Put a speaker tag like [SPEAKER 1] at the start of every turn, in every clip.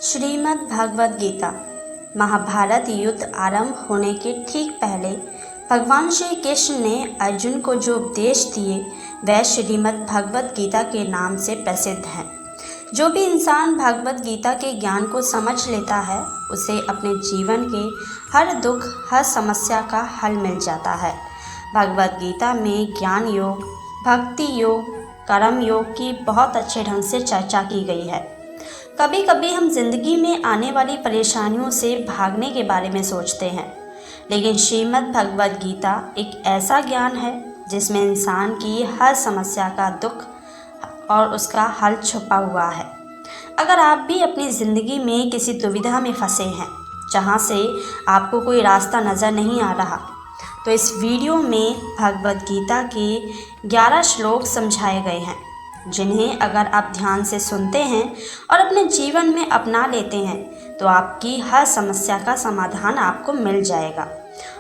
[SPEAKER 1] श्रीमद् भगवद गीता। महाभारत युद्ध आरंभ होने के ठीक पहले भगवान श्री कृष्ण ने अर्जुन को जो उपदेश दिए वह श्रीमद् भगवद गीता के नाम से प्रसिद्ध हैं। जो भी इंसान भगवद गीता के ज्ञान को समझ लेता है उसे अपने जीवन के हर दुख हर समस्या का हल मिल जाता है। भगवद गीता में ज्ञान योग, भक्ति योग, कर्म योग की बहुत अच्छे ढंग से चर्चा की गई है। कभी कभी हम जिंदगी में आने वाली परेशानियों से भागने के बारे में सोचते हैं, लेकिन श्रीमद् भगवद गीता एक ऐसा ज्ञान है जिसमें इंसान की हर समस्या का दुख और उसका हल छुपा हुआ है। अगर आप भी अपनी ज़िंदगी में किसी दुविधा में फंसे हैं जहां से आपको कोई रास्ता नज़र नहीं आ रहा, तो इस वीडियो में भगवद गीता के 11 श्लोक समझाए गए हैं, जिन्हें अगर आप ध्यान से सुनते हैं और अपने जीवन में अपना लेते हैं तो आपकी हर समस्या का समाधान आपको मिल जाएगा।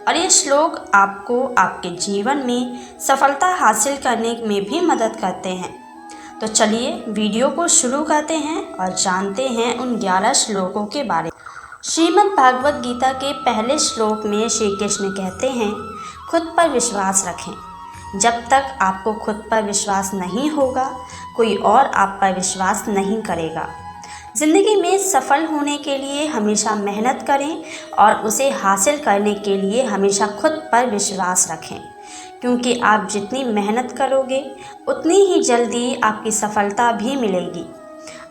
[SPEAKER 1] और ये श्लोक आपको आपके जीवन में सफलता हासिल करने में भी मदद करते हैं। तो चलिए वीडियो को शुरू करते हैं और जानते हैं उन 11 श्लोकों के बारे में। श्रीमद् भागवत गीता के पहले श्लोक में श्री कृष्ण कहते हैं, खुद पर विश्वास रखें। जब तक आपको खुद पर विश्वास नहीं होगा, कोई और आप पर विश्वास नहीं करेगा। ज़िंदगी में सफल होने के लिए हमेशा मेहनत करें और उसे हासिल करने के लिए हमेशा खुद पर विश्वास रखें, क्योंकि आप जितनी मेहनत करोगे उतनी ही जल्दी आपकी सफलता भी मिलेगी।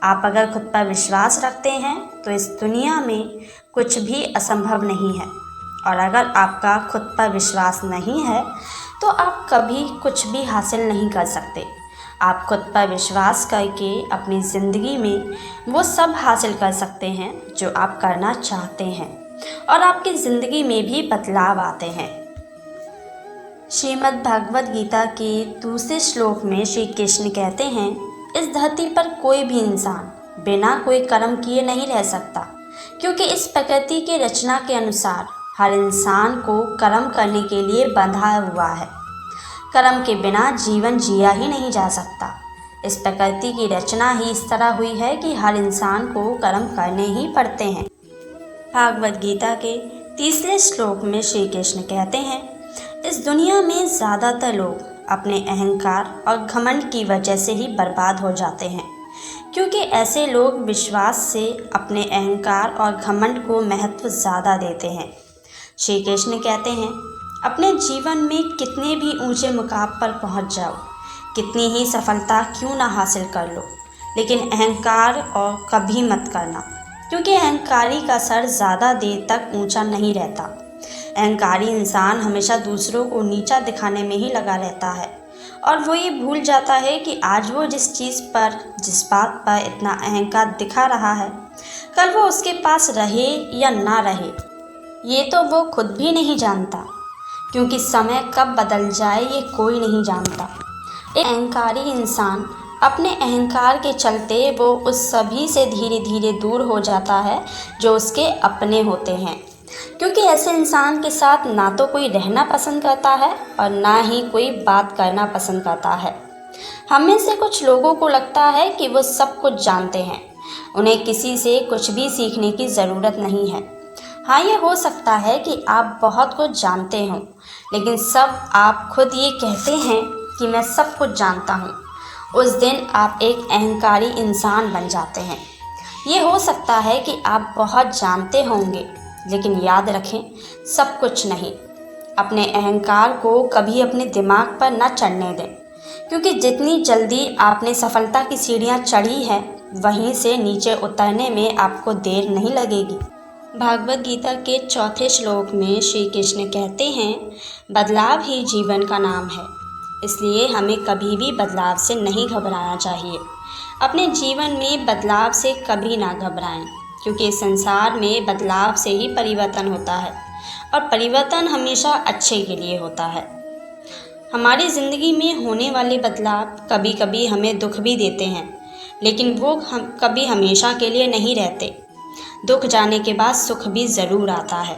[SPEAKER 1] आप अगर खुद पर विश्वास रखते हैं तो इस दुनिया में कुछ भी असंभव नहीं है, और अगर आपका खुद पर विश्वास नहीं है तो आप कभी कुछ भी हासिल नहीं कर सकते। आप खुद पर विश्वास करके अपनी ज़िंदगी में वो सब हासिल कर सकते हैं जो आप करना चाहते हैं, और आपकी ज़िंदगी में भी बदलाव आते हैं। श्रीमद् भगवद गीता के दूसरे श्लोक में श्री कृष्ण कहते हैं, इस धरती पर कोई भी इंसान बिना कोई कर्म किए नहीं रह सकता, क्योंकि इस प्रकृति के रचना के अनुसार हर इंसान को कर्म करने के लिए बंधा हुआ है। कर्म के बिना जीवन जिया ही नहीं जा सकता। इस प्रकृति की रचना ही इस तरह हुई है कि हर इंसान को कर्म करने ही पड़ते हैं। भागवत गीता के तीसरे श्लोक में श्री कृष्ण कहते हैं, इस दुनिया में ज़्यादातर लोग अपने अहंकार और घमंड की वजह से ही बर्बाद हो जाते हैं, क्योंकि ऐसे लोग विश्वास से अपने अहंकार और घमंड को महत्व ज़्यादा देते हैं। श्री कृष्ण कहते हैं, अपने जीवन में कितने भी ऊंचे मुकाम पर पहुंच जाओ, कितनी ही सफलता क्यों ना हासिल कर लो, लेकिन अहंकार और कभी मत करना, क्योंकि अहंकारी का सर ज़्यादा देर तक ऊंचा नहीं रहता। अहंकारी इंसान हमेशा दूसरों को नीचा दिखाने में ही लगा रहता है, और वो ये भूल जाता है कि आज वो जिस बात पर इतना अहंकार दिखा रहा है, कल वो उसके पास रहे या ना रहे ये तो वो खुद भी नहीं जानता, क्योंकि समय कब बदल जाए ये कोई नहीं जानता। एक अहंकारी इंसान अपने अहंकार के चलते वो उस सभी से धीरे धीरे दूर हो जाता है जो उसके अपने होते हैं, क्योंकि ऐसे इंसान के साथ ना तो कोई रहना पसंद करता है और ना ही कोई बात करना पसंद करता है। हम में से कुछ लोगों को लगता है कि वो सब कुछ जानते हैं, उन्हें किसी से कुछ भी सीखने की ज़रूरत नहीं है। हाँ, ये हो सकता है कि आप बहुत कुछ जानते हों, लेकिन सब आप खुद ये कहते हैं कि मैं सब कुछ जानता हूँ, उस दिन आप एक अहंकारी इंसान बन जाते हैं। ये हो सकता है कि आप बहुत जानते होंगे, लेकिन याद रखें, सब कुछ नहीं। अपने अहंकार को कभी अपने दिमाग पर न चढ़ने दें, क्योंकि जितनी जल्दी आपने सफलता की सीढ़ियाँ चढ़ी हैं, वहीं से नीचे उतरने में आपको देर नहीं लगेगी। भागवत गीता के चौथे श्लोक में श्री कृष्ण कहते हैं, बदलाव ही जीवन का नाम है, इसलिए हमें कभी भी बदलाव से नहीं घबराना चाहिए। अपने जीवन में बदलाव से कभी ना घबराएं, क्योंकि इस संसार में बदलाव से ही परिवर्तन होता है, और परिवर्तन हमेशा अच्छे के लिए होता है। हमारी ज़िंदगी में होने वाले बदलाव कभी कभी हमें दुख भी देते हैं, लेकिन वो कभी हमेशा के लिए नहीं रहते। दुख जाने के बाद सुख भी ज़रूर आता है।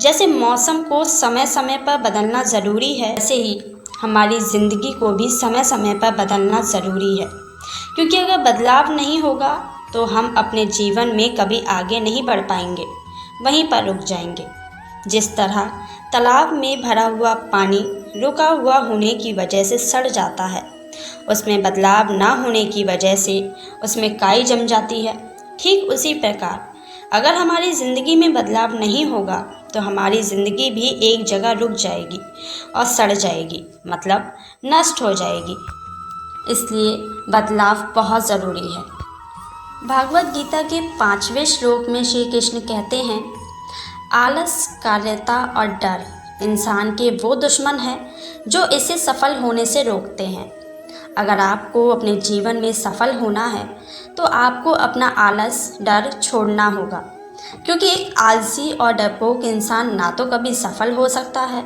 [SPEAKER 1] जैसे मौसम को समय समय पर बदलना ज़रूरी है, वैसे ही हमारी ज़िंदगी को भी समय समय पर बदलना ज़रूरी है, क्योंकि अगर बदलाव नहीं होगा तो हम अपने जीवन में कभी आगे नहीं बढ़ पाएंगे, वहीं पर रुक जाएंगे। जिस तरह तालाब में भरा हुआ पानी रुका हुआ होने की वजह से सड़ जाता है, उसमें बदलाव ना होने की वजह से उसमें काई जम जाती है, ठीक उसी प्रकार अगर हमारी ज़िंदगी में बदलाव नहीं होगा तो हमारी ज़िंदगी भी एक जगह रुक जाएगी और सड़ जाएगी, मतलब नष्ट हो जाएगी। इसलिए बदलाव बहुत ज़रूरी है। भागवत गीता के 5वें श्लोक में श्री कृष्ण कहते हैं, आलस, कार्यता और डर इंसान के वो दुश्मन हैं जो इसे सफल होने से रोकते हैं। अगर आपको अपने जीवन में सफल होना है तो आपको अपना आलस, डर छोड़ना होगा, क्योंकि एक आलसी और डरपोक इंसान ना तो कभी सफल हो सकता है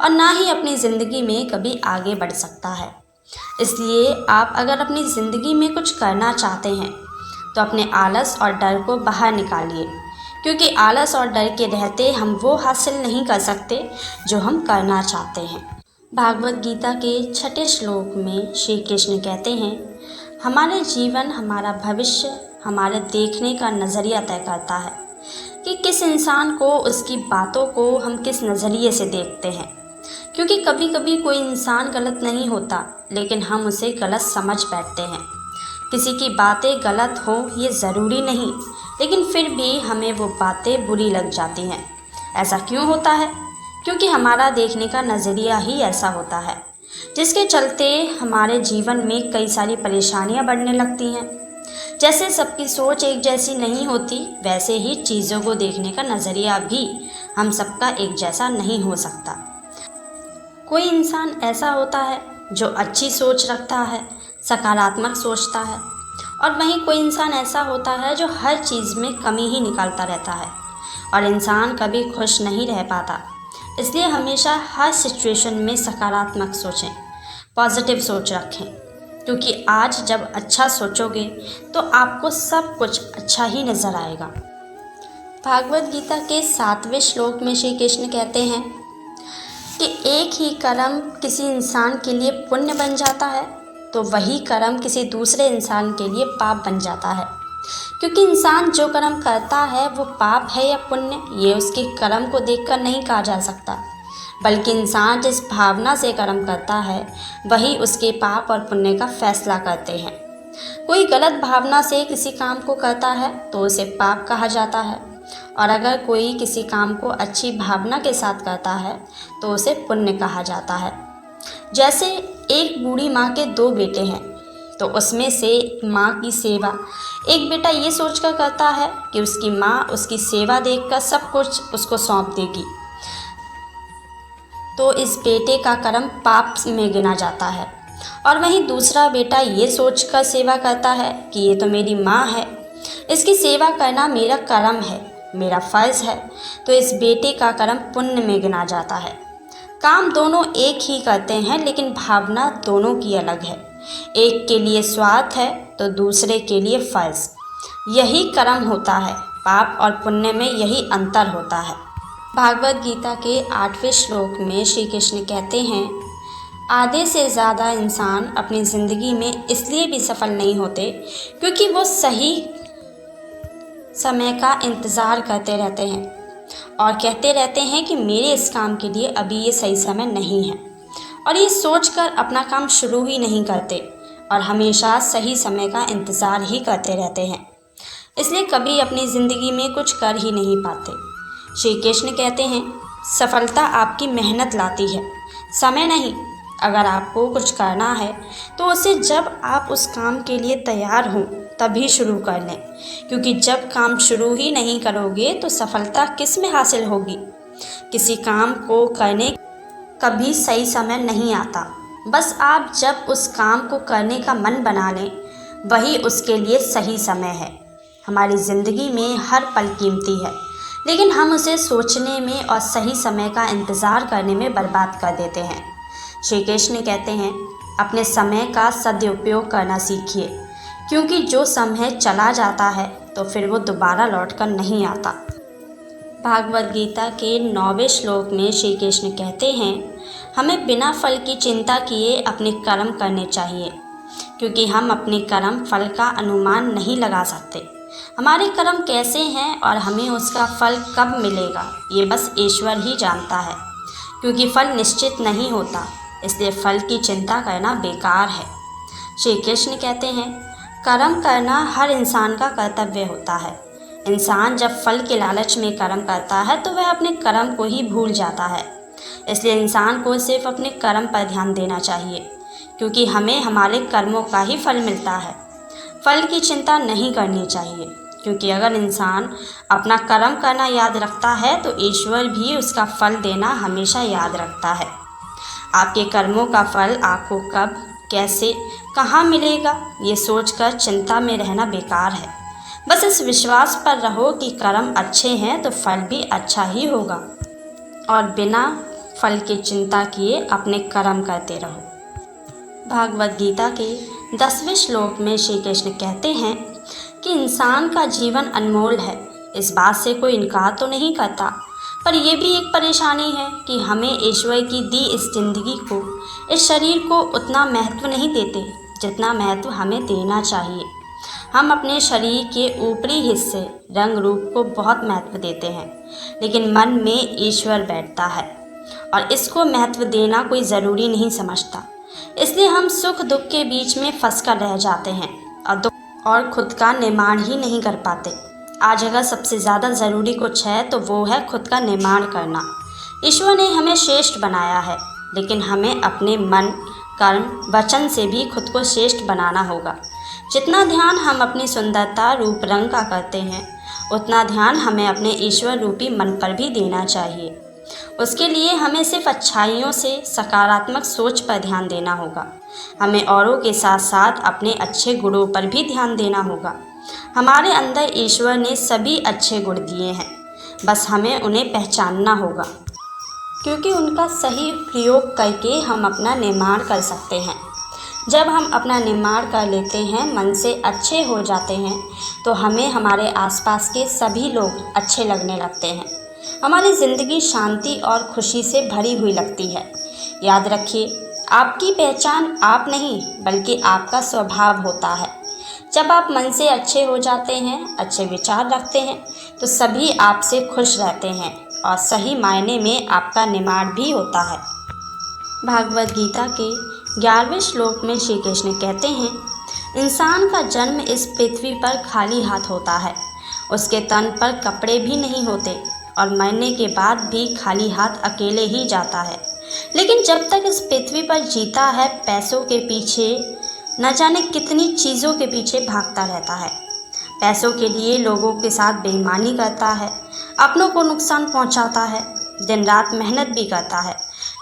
[SPEAKER 1] और ना ही अपनी ज़िंदगी में कभी आगे बढ़ सकता है। इसलिए आप अगर अपनी ज़िंदगी में कुछ करना चाहते हैं तो अपने आलस और डर को बाहर निकालिए, क्योंकि आलस और डर के रहते हम वो हासिल नहीं कर सकते जो हम करना चाहते हैं। भागवत गीता के 6ठे श्लोक में श्री कृष्ण कहते हैं, हमारे जीवन, हमारा भविष्य हमारे देखने का नज़रिया तय करता है कि किस इंसान को, उसकी बातों को हम किस नज़रिए से देखते हैं। क्योंकि कभी कभी कोई इंसान गलत नहीं होता, लेकिन हम उसे गलत समझ बैठते हैं। किसी की बातें गलत हों ये ज़रूरी नहीं, लेकिन फिर भी हमें वो बातें बुरी लग जाती हैं। ऐसा क्यों होता है? क्योंकि हमारा देखने का नज़रिया ही ऐसा होता है, जिसके चलते हमारे जीवन में कई सारी परेशानियां बढ़ने लगती हैं। जैसे सबकी सोच एक जैसी नहीं होती, वैसे ही चीज़ों को देखने का नज़रिया भी हम सबका एक जैसा नहीं हो सकता। कोई इंसान ऐसा होता है जो अच्छी सोच रखता है, सकारात्मक सोचता है, और वहीं कोई इंसान ऐसा होता है जो हर चीज़ में कमी ही निकालता रहता है, और इंसान कभी खुश नहीं रह पाता। इसलिए हमेशा हर सिचुएशन में सकारात्मक सोचें, पॉजिटिव सोच रखें, क्योंकि आज जब अच्छा सोचोगे तो आपको सब कुछ अच्छा ही नज़र आएगा। भागवत गीता के 7वें श्लोक में श्री कृष्ण कहते हैं कि एक ही कर्म किसी इंसान के लिए पुण्य बन जाता है तो वही कर्म किसी दूसरे इंसान के लिए पाप बन जाता है। क्योंकि इंसान जो कर्म करता है वो पाप है या पुण्य, ये उसके कर्म को देखकर नहीं कहा जा सकता, बल्कि इंसान जिस भावना से कर्म करता है वही उसके पाप और पुण्य का फैसला करते हैं। कोई गलत भावना से किसी काम को करता है तो उसे पाप कहा जाता है, और अगर कोई किसी काम को अच्छी भावना के साथ करता है तो उसे पुण्य कहा जाता है। जैसे एक बूढ़ी माँ के 2 बेटे हैं, तो उसमें से माँ की सेवा एक बेटा ये सोचकर करता है कि उसकी माँ उसकी सेवा देखकर सब कुछ उसको सौंप देगी, तो इस बेटे का कर्म पाप में गिना जाता है। और वहीं दूसरा बेटा ये सोचकर सेवा करता है कि ये तो मेरी माँ है, इसकी सेवा करना मेरा कर्म है, मेरा फ़र्ज़ है, तो इस बेटे का कर्म पुण्य में गिना जाता है। काम दोनों एक ही करते हैं, लेकिन भावना दोनों की अलग है। एक के लिए स्वार्थ है तो दूसरे के लिए फ़र्ज़। यही कर्म होता है, पाप और पुण्य में यही अंतर होता है। भागवत गीता के 8वें श्लोक में श्री कृष्ण कहते हैं, आधे से ज़्यादा इंसान अपनी ज़िंदगी में इसलिए भी सफल नहीं होते क्योंकि वो सही समय का इंतज़ार करते रहते हैं और कहते रहते हैं कि मेरे इस काम के लिए अभी ये सही समय नहीं है, और ये सोचकर अपना काम शुरू ही नहीं करते और हमेशा सही समय का इंतज़ार ही करते रहते हैं। इसलिए कभी अपनी ज़िंदगी में कुछ कर ही नहीं पाते। श्री कृष्ण कहते हैं, सफलता आपकी मेहनत लाती है, समय नहीं। अगर आपको कुछ करना है तो उसे जब आप उस काम के लिए तैयार हों तभी शुरू कर लें, क्योंकि जब काम शुरू ही नहीं करोगे तो सफलता किस में हासिल होगी। किसी काम को करने कभी सही समय नहीं आता, बस आप जब उस काम को करने का मन बना लें वही उसके लिए सही समय है। हमारी ज़िंदगी में हर पल कीमती है, लेकिन हम उसे सोचने में और सही समय का इंतज़ार करने में बर्बाद कर देते हैं। श्री कृष्ण कहते हैं, अपने समय का सदुपयोग करना सीखिए, क्योंकि जो समय चला जाता है तो फिर वो दोबारा लौटकर नहीं आता। भागवत गीता के 9वें श्लोक में श्री कृष्ण कहते हैं, हमें बिना फल की चिंता किए अपने कर्म करने चाहिए, क्योंकि हम अपने कर्म फल का अनुमान नहीं लगा सकते। हमारे कर्म कैसे हैं और हमें उसका फल कब मिलेगा, ये बस ईश्वर ही जानता है। क्योंकि फल निश्चित नहीं होता, इसलिए फल की चिंता करना बेकार है। श्री कृष्ण कहते हैं, कर्म करना हर इंसान का कर्तव्य होता है। इंसान जब फल के लालच में कर्म करता है तो वह अपने कर्म को ही भूल जाता है। इसलिए इंसान को सिर्फ अपने कर्म पर ध्यान देना चाहिए, क्योंकि हमें हमारे कर्मों का ही फल मिलता है। फल की चिंता नहीं करनी चाहिए, क्योंकि अगर इंसान अपना कर्म करना याद रखता है तो ईश्वर भी उसका फल देना हमेशा याद रखता है। आपके कर्मों का फल आपको कब, कैसे, कहाँ मिलेगा, ये सोचकर चिंता में रहना बेकार है। बस इस विश्वास पर रहो कि कर्म अच्छे हैं तो फल भी अच्छा ही होगा, और बिना फल की चिंता किए अपने कर्म करते रहो। भागवत गीता के 10वें श्लोक में श्री कृष्ण कहते हैं कि इंसान का जीवन अनमोल है, इस बात से कोई इनकार तो नहीं करता, पर यह भी एक परेशानी है कि हमें ईश्वर की दी इस जिंदगी को, इस शरीर को उतना महत्व नहीं देते जितना महत्व हमें देना चाहिए। हम अपने शरीर के ऊपरी हिस्से रंग रूप को बहुत महत्व देते हैं, लेकिन मन में ईश्वर बैठता है और इसको महत्व देना कोई ज़रूरी नहीं समझता। इसलिए हम सुख दुख के बीच में फंस कर रह जाते हैं और खुद का निर्माण ही नहीं कर पाते। आज अगर सबसे ज़्यादा ज़रूरी कुछ है तो वो है खुद का निर्माण करना। ईश्वर ने हमें श्रेष्ठ बनाया है, लेकिन हमें अपने मन, कर्म, वचन से भी खुद को श्रेष्ठ बनाना होगा। जितना ध्यान हम अपनी सुंदरता, रूप, रंग का करते हैं, उतना ध्यान हमें अपने ईश्वर रूपी मन पर भी देना चाहिए। उसके लिए हमें सिर्फ अच्छाइयों से, सकारात्मक सोच पर ध्यान देना होगा। हमें औरों के साथ साथ अपने अच्छे गुणों पर भी ध्यान देना होगा। हमारे अंदर ईश्वर ने सभी अच्छे गुण दिए हैं, बस हमें उन्हें पहचानना होगा, क्योंकि उनका सही प्रयोग करके हम अपना निर्माण कर सकते हैं। जब हम अपना निर्माण कर लेते हैं, मन से अच्छे हो जाते हैं, तो हमें हमारे आसपास के सभी लोग अच्छे लगने लगते हैं। हमारी ज़िंदगी शांति और खुशी से भरी हुई लगती है। याद रखिए, आपकी पहचान आप नहीं बल्कि आपका स्वभाव होता है। जब आप मन से अच्छे हो जाते हैं, अच्छे विचार रखते हैं, तो सभी आपसे खुश रहते हैं और सही मायने में आपका निर्माण भी होता है। भागवत गीता के 11वें श्लोक में श्री कृष्ण कहते हैं, इंसान का जन्म इस पृथ्वी पर खाली हाथ होता है। उसके तन पर कपड़े भी नहीं होते और मरने के बाद भी खाली हाथ अकेले ही जाता है। लेकिन जब तक इस पृथ्वी पर जीता है, पैसों के पीछे, न जाने कितनी चीज़ों के पीछे भागता रहता है। पैसों के लिए लोगों के साथ बेईमानी करता है, अपनों को नुकसान पहुंचाता है, दिन रात मेहनत भी करता है,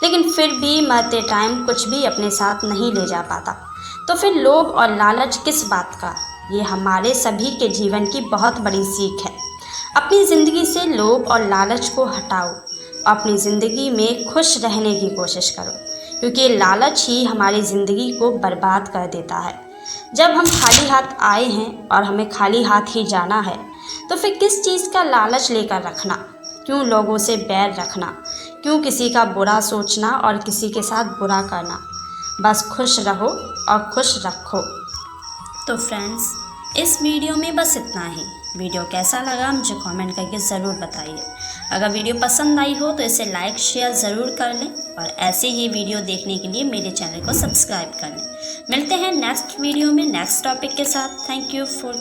[SPEAKER 1] लेकिन फिर भी मरते टाइम कुछ भी अपने साथ नहीं ले जा पाता। तो फिर लोभ और लालच किस बात का? ये हमारे सभी के जीवन की बहुत बड़ी सीख है। अपनी ज़िंदगी से लोभ और लालच को हटाओ, अपनी ज़िंदगी में खुश रहने की कोशिश करो, क्योंकि लालच ही हमारी ज़िंदगी को बर्बाद कर देता है। जब हम खाली हाथ आए हैं और हमें खाली हाथ ही जाना है, तो फिर किस चीज़ का लालच लेकर रखना? क्यों लोगों से बैर रखना? क्यों किसी का बुरा सोचना और किसी के साथ बुरा करना? बस खुश रहो और खुश रखो। तो फ्रेंड्स, इस वीडियो में बस इतना ही। वीडियो कैसा लगा मुझे कमेंट करके ज़रूर बताइए। अगर वीडियो पसंद आई हो तो इसे लाइक शेयर ज़रूर कर लें और ऐसे ही वीडियो देखने के लिए मेरे चैनल को सब्सक्राइब कर लें। मिलते हैं नेक्स्ट वीडियो में नेक्स्ट टॉपिक के साथ। Thank you for